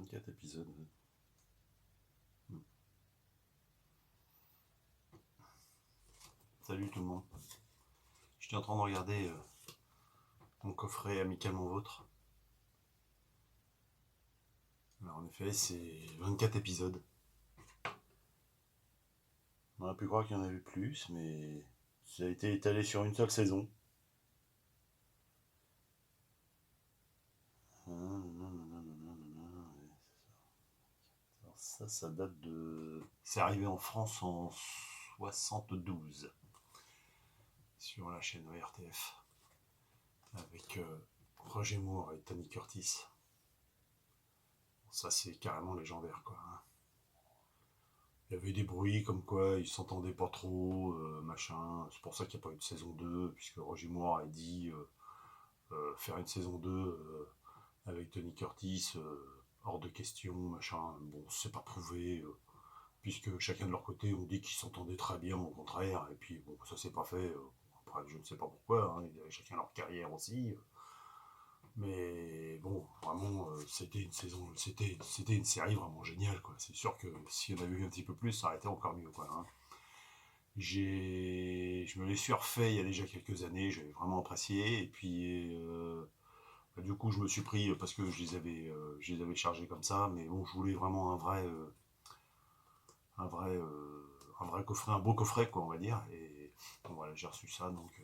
24 épisodes. Salut tout le monde. J'étais en train de regarder mon coffret Amicalement Vôtre. Alors en effet, c'est 24 épisodes. On aurait pu croire qu'il y en avait plus, mais ça a été étalé sur une seule saison. Alors ça date de... C'est arrivé en France en 72 sur la chaîne RTF avec Roger Moore et Tony Curtis. Ça c'est carrément légendaire quoi. Il y avait des bruits comme quoi ils s'entendaient pas trop, machin. C'est pour ça qu'il n'y a pas eu de saison 2, puisque Roger Moore a dit faire une saison 2 avec Tony Curtis, hors de question, machin. Bon, c'est pas prouvé, puisque chacun de leur côté ont dit qu'ils s'entendaient très bien, au contraire, et puis bon, ça s'est pas fait. Après, je ne sais pas pourquoi, hein, ils avaient chacun leur carrière aussi. Mais bon, vraiment, c'était une saison, c'était une série vraiment géniale, quoi. C'est sûr que s'il y en avait eu un petit peu plus, ça aurait été encore mieux, quoi. Hein. Je me l'ai surfait il y a déjà quelques années, j'avais vraiment apprécié, et puis du coup je me suis pris parce que je les avais chargés comme ça, mais bon, je voulais vraiment un vrai coffret, un beau coffret, quoi, on va dire, et bon, voilà, j'ai reçu ça, donc.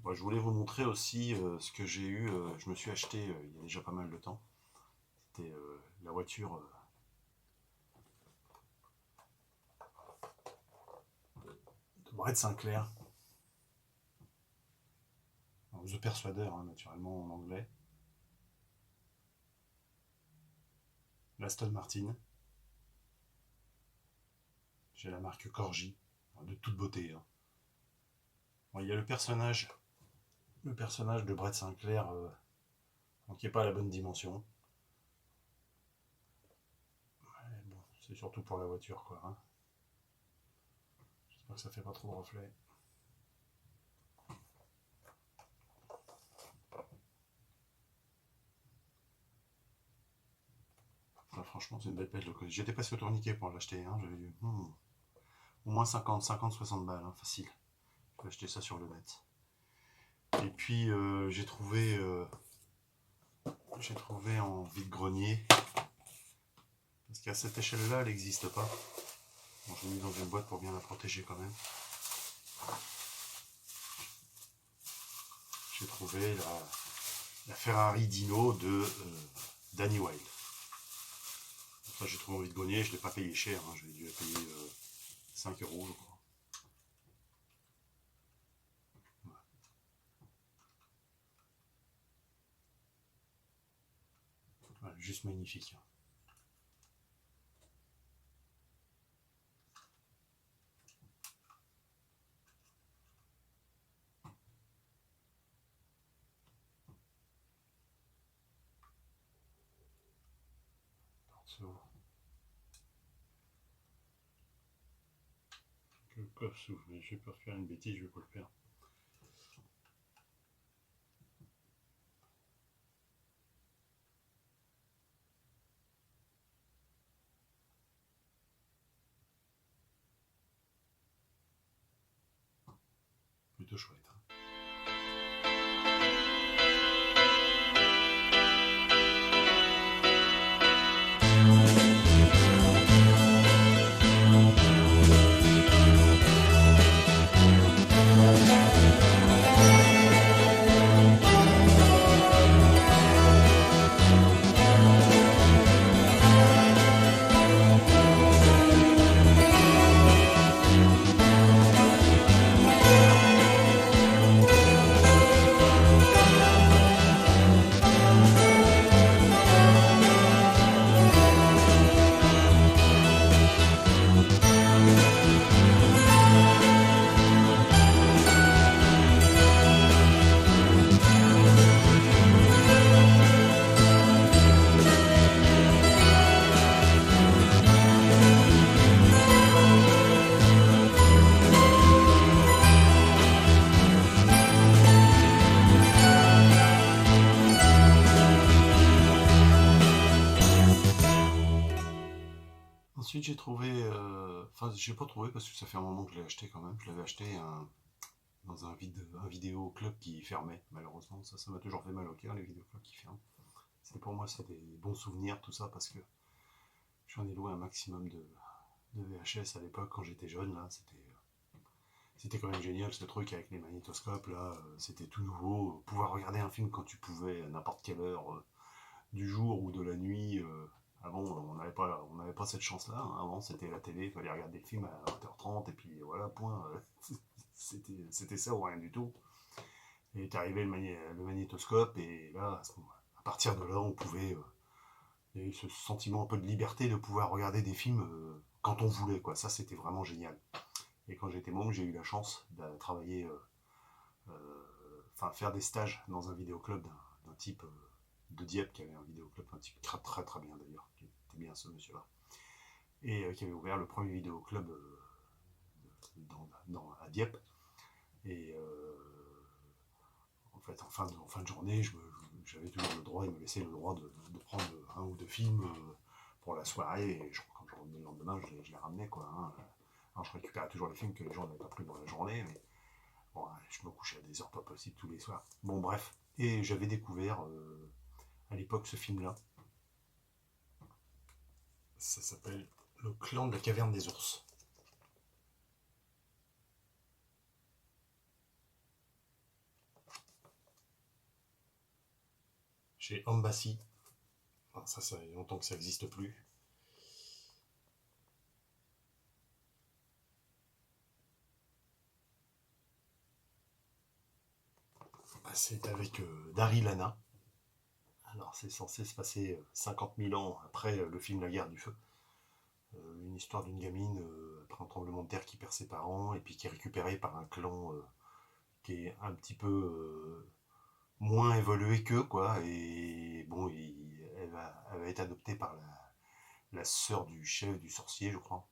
Moi, je voulais vous montrer aussi ce que j'ai eu. Je me suis acheté il y a déjà pas mal de temps. C'était la voiture de Brett Sinclair. Alors, The Persuader, hein, naturellement en anglais. L'Aston Martin. J'ai la marque Corgi, de toute beauté. Hein. Bon, il y a le personnage de Brett Sinclair qui n'est pas à la bonne dimension. Ouais, bon, c'est surtout pour la voiture, quoi. Hein. J'espère que ça fait pas trop de reflets. Enfin, franchement, c'est une belle pelle de côté. J'étais passé au tourniquet pour l'acheter. Hein. J'avais eu au moins 50-60 balles, hein, facile. Je vais acheter ça sur le net. Et puis j'ai trouvé en vide-grenier, parce qu'à cette échelle-là, elle n'existe pas. Bon, je l'ai mis dans une boîte pour bien la protéger quand même. J'ai trouvé la Ferrari Dino de Danny Wilde. Donc ça, j'ai trouvé en vide-grenier, je ne l'ai pas payé cher, hein. J'ai dû la payer 5 €, je crois. Voilà, juste magnifique. Que le coffre s'ouvre, mais j'ai peur de faire une bêtise, je vais pas le faire. Plutôt chouette. ensuite j'ai trouvé, enfin j'ai pas trouvé parce que ça fait un moment que je l'ai acheté quand même. Je l'avais acheté dans un vidéo club qui fermait, malheureusement. Ça m'a toujours fait mal au cœur, les vidéoclubs qui ferment. Pour moi, c'est des bons souvenirs, tout ça, parce que j'en ai loué un maximum de VHS à l'époque quand j'étais jeune. Là, c'était quand même génial ce truc avec les magnétoscopes. Là, c'était tout nouveau. Pouvoir regarder un film quand tu pouvais, à n'importe quelle heure du jour ou de la nuit. Avant, on n'avait pas cette chance-là, hein. Avant, c'était la télé, il fallait regarder des films à 20h30 et puis voilà, point. C'était ça ou rien du tout. Et est arrivé le magnétoscope et là, à partir de là, on pouvait. Il y a eu ce sentiment un peu de liberté de pouvoir regarder des films quand on voulait, quoi. Ça, c'était vraiment génial. Et quand j'étais môme, j'ai eu la chance de travailler, enfin, faire des stages dans un vidéoclub d'un type de Dieppe qui avait un vidéoclub, un type très très très bien d'ailleurs, qui était bien ce monsieur-là, et qui avait ouvert le premier vidéoclub à Dieppe. Et en fait, en fin de journée, j'avais toujours le droit, il me laissait le droit de prendre un ou deux films pour la soirée, et quand je revenais le lendemain, je les ramenais, quoi, hein. Alors, je récupérais toujours les films que les gens n'avaient pas pris dans la journée, mais bon, je me couchais à des heures pas possibles tous les soirs. Bon, bref. Et j'avais découvert à l'époque ce film-là. Ça s'appelle Le Clan de la Caverne des Ours. Chez Embassy. Enfin, ça fait longtemps que ça n'existe plus. C'est avec Daryl Hannah. Alors, c'est censé se passer 50 000 ans après le film La Guerre du Feu. Une histoire d'une gamine après un tremblement de terre qui perd ses parents et puis qui est récupérée par un clan qui est un petit peu moins évolué qu'eux, quoi. Et bon, elle va être adoptée par la sœur du chef, du sorcier, je crois.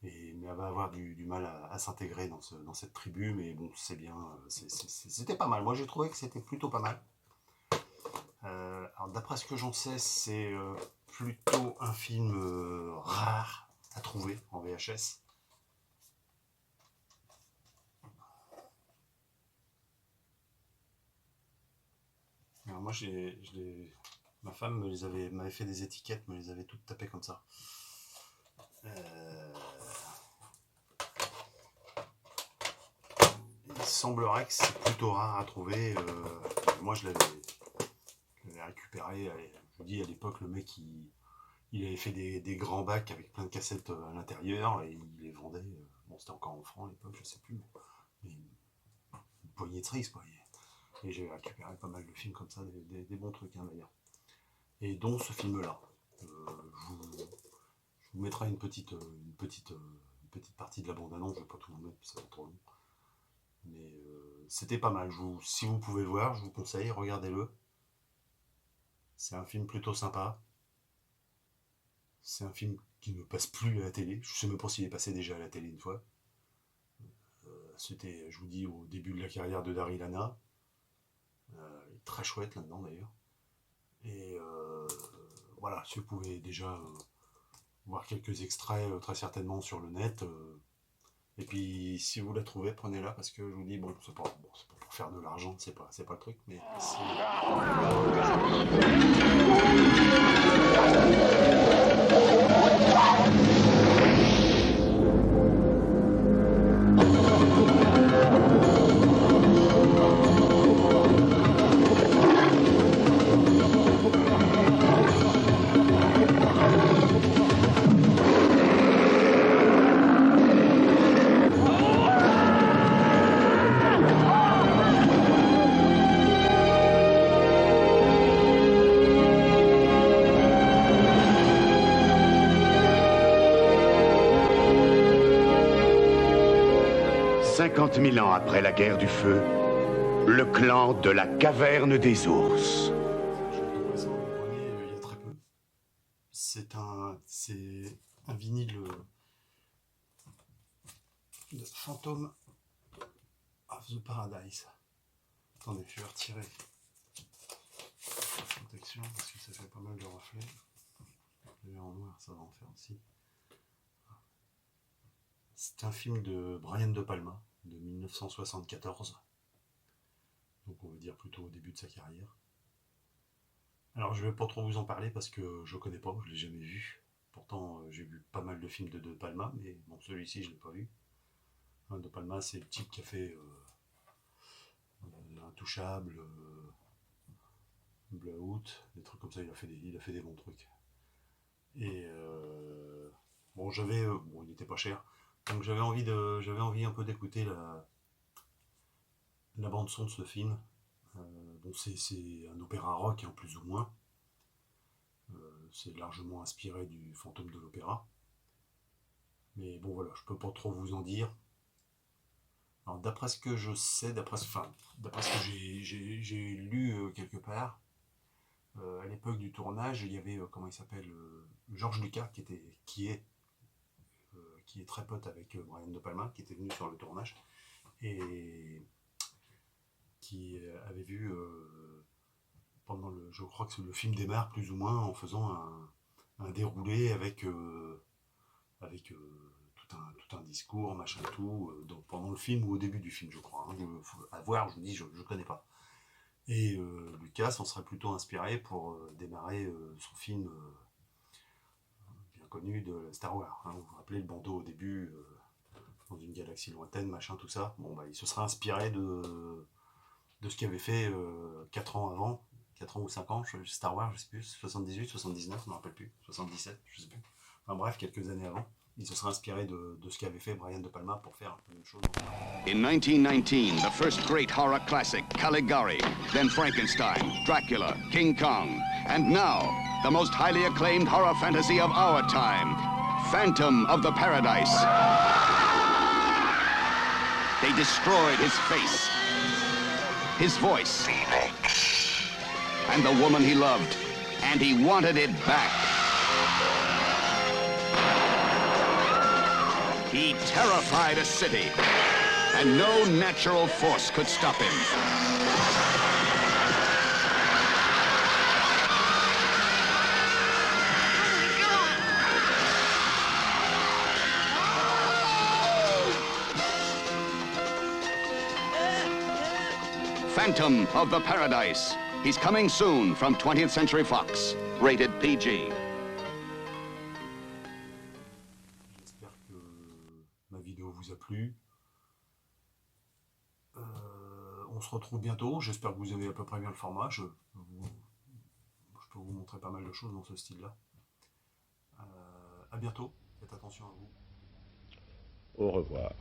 Mais elle va avoir du mal à s'intégrer dans cette tribu, mais bon, c'est bien. C'était pas mal. Moi, j'ai trouvé que c'était plutôt pas mal. Alors, d'après ce que j'en sais, c'est plutôt un film rare à trouver en VHS. Alors moi, ma femme m'avait fait des étiquettes, me les avait toutes tapées comme ça. Il semblerait que c'est plutôt rare à trouver. Moi, je l'avais récupéré. Je vous dis, à l'époque, le mec, il avait fait des grands bacs avec plein de cassettes à l'intérieur et il les vendait. Bon, c'était encore en francs à l'époque, je sais plus. Mais une poignée de cerises, quoi. Et j'ai récupéré pas mal de films comme ça, des bons trucs, hein, d'ailleurs. Et dont ce film-là. Je vous mettrai une petite partie de la bande-annonce, je ne vais pas tout vous mettre, ça va être trop long. Mais c'était pas mal. Si vous pouvez le voir, je vous conseille, regardez-le. C'est un film plutôt sympa. C'est un film qui ne passe plus à la télé. Je ne sais même pas s'il est passé déjà à la télé une fois. C'était, je vous dis, au début de la carrière de Daryl Hannah. Il est très chouette là-dedans d'ailleurs. Et voilà, si vous pouvez déjà voir quelques extraits très certainement sur le net. Et puis si vous la trouvez, prenez-la parce que je vous dis, bon, c'est pas pour faire de l'argent, c'est pas le truc, mais c'est. 50 000 ans après la guerre du feu, le clan de la caverne des ours. J'ai trouvé ça en grenier il y a très peu. C'est un vinyle de Phantom of the Paradise. Attendez, je vais retirer la protection parce que ça fait pas mal de reflets. Le en noir, ça va en faire aussi. C'est un film de Brian De Palma, de 1974. Donc on va dire plutôt au début de sa carrière. Alors je vais pas trop vous en parler parce que je connais pas, je l'ai jamais vu. Pourtant j'ai vu pas mal de films de Palma, mais bon celui-ci je l'ai pas vu. De Palma c'est le type qui a fait Intouchable, Blowout, des trucs comme ça, il a fait des bons trucs. Et bon bon il était pas cher, donc j'avais envie un peu d'écouter la bande son de ce film. Bon c'est un opéra rock en plus ou moins. C'est largement inspiré du Fantôme de l'Opéra. Mais bon voilà, je peux pas trop vous en dire. Alors d'après ce que je sais, d'après ce que j'ai lu quelque part, à l'époque du tournage, il y avait comment il s'appelle, George Lucas qui est très pote avec Brian De Palma, qui était venu sur le tournage et qui avait vu je crois que le film démarre plus ou moins en faisant un déroulé avec tout un discours, machin tout, donc pendant le film ou au début du film, je crois. Hein, à voir, je vous dis, je connais pas. Et Lucas en serait plutôt inspiré pour démarrer son film bien connu de Star Wars. Hein, vous vous rappelez le bandeau au début, dans une galaxie lointaine, machin, tout ça. Bon, bah, il se serait inspiré de ce qu'il avait fait 4 ans avant, 4 ans ou 5 ans, Star Wars, je sais plus, 78, 79, je ne me rappelle plus, 77, je sais plus. Enfin bref, quelques années avant. Il se serait inspiré de ce qu'avait fait Brian De Palma pour faire la même chose. In 1919, the first great horror classic, Caligari, then Frankenstein, Dracula, King Kong, and now, the most highly acclaimed horror fantasy of our time, Phantom of the Paradise. They destroyed his face, his voice, and the woman he loved, and he wanted it back. He terrified a city, and no natural force could stop him. Phantom of the Paradise. He's coming soon from 20th Century Fox. Rated PG. J'espère que ma vidéo vous a plu. On se retrouve bientôt. J'espère que vous avez à peu près bien le format. Je peux vous montrer pas mal de choses dans ce style-là. À bientôt. Faites attention à vous. Au revoir.